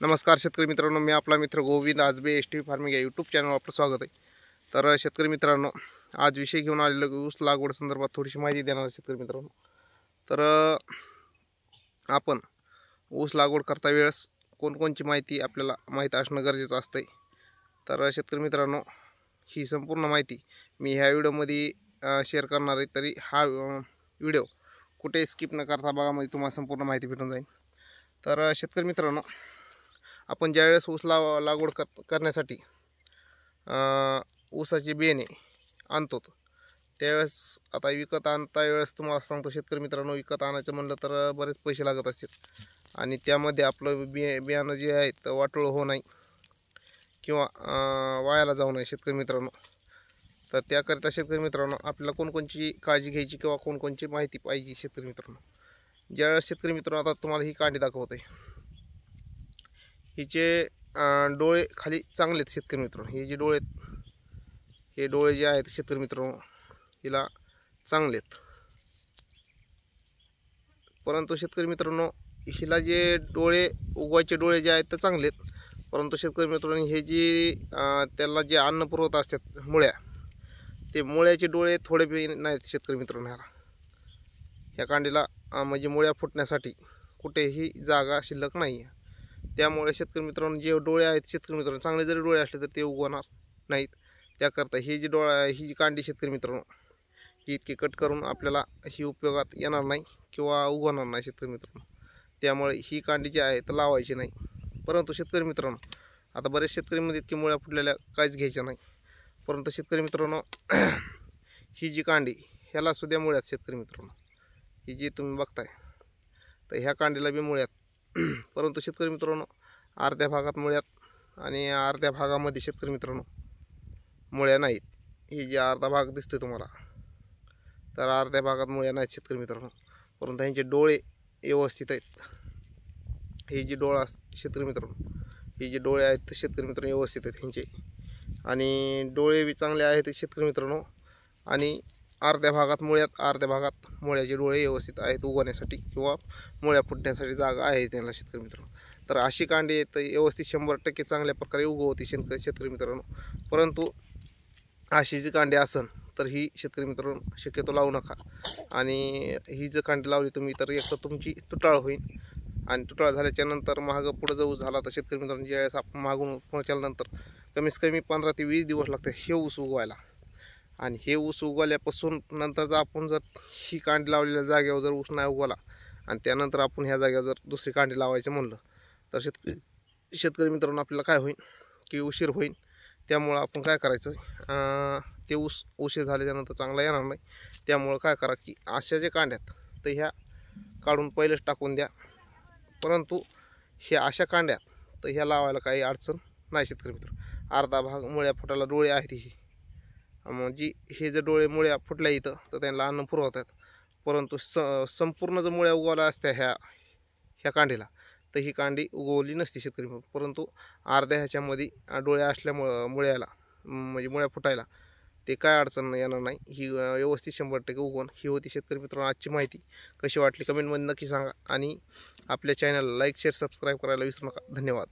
नमस्कार शेतकरी मित्रांनो, मी आपला मित्र गोविंद आजबे एस.टी. फार्मिंग या यूट्यूब चॅनलवर आपलं स्वागत आहे। तर शेतकरी मित्रांनो, आज विषय घेऊन आलेलो की ऊस लागवड संदर्भात थोडीशी माहिती देणार आहे शेतकरी मित्रांनो। तर आपण ऊस लागवड करता वेळेस कोणकोणची माहिती आपल्याला माहीत असणं गरजेचं असतं। तर शेतकरी मित्रांनो, ही संपूर्ण माहिती मी ह्या व्हिडिओमध्ये शेअर करणार आहे। तरी हा व्हिडिओ कुठे स्किप न करता बघा, म्हणजे तुम्हाला संपूर्ण माहिती भेटून जाईल। तर शेतकरी मित्रांनो, आपण ज्यावेळेस ऊस लागवड करण्यासाठी ऊसाची बियाणे आणतो, त्यावेळेस आता विकत आणता वेळेस तुम्हाला सांगतो शेतकरी मित्रांनो, विकत आणायचं म्हणलं तर बरेच पैसे लागत असतात आणि त्यामध्ये आपलं बियाणं जे आहे तर वाटोळ होऊ नये किंवा वायाला जाऊ नये शेतकरी मित्रांनो। तर त्याकरिता शेतकरी मित्रांनो, आपल्याला कोणकोणची काळजी घ्यायची किंवा कोणकोणची माहिती पाहिजे शेतकरी मित्रांनो। ज्यावेळेस शेतकरी मित्रांनो, आता तुम्हाला ही कांडी दाखवत आहे, हिचे डोळे खाली चांगले आहेत शेतकरी मित्रांनो। हे जे डोळे आहेत, हे डोळे जे आहेत शेतकरी मित्रांनो, हिला चांगले आहेत। परंतु शेतकरी मित्रांनो, हिला जे डोळे उगवायचे डोळे जे आहेत ते चांगले आहेत, परंतु शेतकरी मित्रांनो, हे जी त्याला जे अन्न पुरवत असतात मुळ्या, ते मुळ्याचे डोळे थोडे बी नाहीत शेतकरी मित्रांनो। ह्या कांडीला म्हणजे मुळ्या फुटण्यासाठी कुठेही जागा शिल्लक नाही आहे। त्यामुळे शेतकरी मित्रांनो, जे डोळे आहेत शेतकरी मित्रांनो, चांगले जरी डोळे असले तर ते उगवणार नाहीत। त्याकरता ही जी कांडी शेतकरी मित्रांनो, ही इतकी कट करून आपल्याला ही उपयोगात येणार नाही किंवा उगवणार नाही शेतकरी मित्रांनो। त्यामुळे ही कांडी जी आहे तर लावायची नाही। परंतु शेतकरी मित्रांनो, आता बरेच शेतकरीमध्ये इतकी मुळ्या फुटलेल्या काहीच घ्यायच्या नाही। परंतु शेतकरी मित्रांनो, ही जी कांडी, ह्याला सुद्धा मुळ्यात शेतकरी मित्रांनो, ही जी तुम्ही बघताय तर ह्या कांडीला बी मुळ्यात। परंतु शेतकरी मित्रांनो, अर्ध्या भागात मुळ्यात आणि अर्ध्या भागामध्ये शेतकरी मित्रांनो मुळ्या नाहीत। ही जी अर्धा भाग दिसतोय तुम्हाला, तर अर्ध्या भागात मुळ्या नाहीत शेतकरी मित्रांनो, परंतु त्यांचे डोळे व्यवस्थित आहेत। हे जे डोळा शेतकरी मित्रांनो, हे जे डोळे आहेत ते शेतकरी मित्रांनो व्यवस्थित आहेत ह्यांचे, आणि डोळे बी चांगले आहेत शेतकरी मित्रांनो। आणि अर्ध्या भागात मुळ्यात, अर्ध्या भागात मुळ्याचे डोळे व्यवस्थित आहेत उगवण्यासाठी किंवा मुळ्या फुटण्यासाठी जागा आहे त्यांना शेतकरी मित्रांनो। तर अशी कांडी तर व्यवस्थित 100% चांगल्या प्रकारे उगवते शेतकरी मित्रांनो। परंतु अशी जी कांडी असेल तर ही शेतकरी मित्रांनो शक्यतो लावू नका। आणि ही जर कांडी लावली तुम्ही तर एक तर तुमची तुटाळ होईल, आणि तुटाळ झाल्याच्या नंतर महाग पुढं जाऊ झाला तर शेतकरी मित्रांनो, ज्यावेळेस आपण मागून पोहोचल्यानंतर कमीत कमी 15 ते 20 दिवस लागतात हे ऊस उगवायला। आणि हे ऊस उगवल्यापासून नंतर जर आपण ही कांडी लावलेल्या जागेवर जर ऊस नाही उगवला आणि त्यानंतर आपण ह्या जागेवर जर दुसरी कांडी लावायचं म्हणलं तर शेतकरी मित्रांनो, आपल्याला काय होईल की उशीर होईल। त्यामुळं आपण काय करायचं, ते उशीर झाल्याच्यानंतर चांगला येणार नाही। त्यामुळं काय करा की अशा जे कांड्यात तर ह्या काढून पहिलेच टाकून द्या। परंतु ह्या अशा कांड्यात तर ह्या लावायला काही अडचण नाही शेतकरी मित्र। अर्धा भाग मुळ्या फुटायला डोळे आहेत ही, म्हणजे हे जर डोळे मुळ्या फुटल्या इथं तर त्यांना अन्न पुरवतात। परंतु संपूर्ण जर मुळ्या उगवल्या असत्या ह्या कांडीला तर ही कांडी उगवली नसती शेतकरी। परंतु अर्ध्या ह्याच्यामध्ये डोळे असल्यामुळं मुळ्याला म्हणजे मुळ्या फुटायला ते काय अडचण येणार नाही, ही व्यवस्थित 100% उगवून। ही होती शेतकरी मित्रांनो आजची माहिती। कशी वाटली कमेंटमध्ये नक्की सांगा, आणि आपल्या चॅनलला लाईक शेअर सबस्क्राईब करायला विसरू नका। धन्यवाद।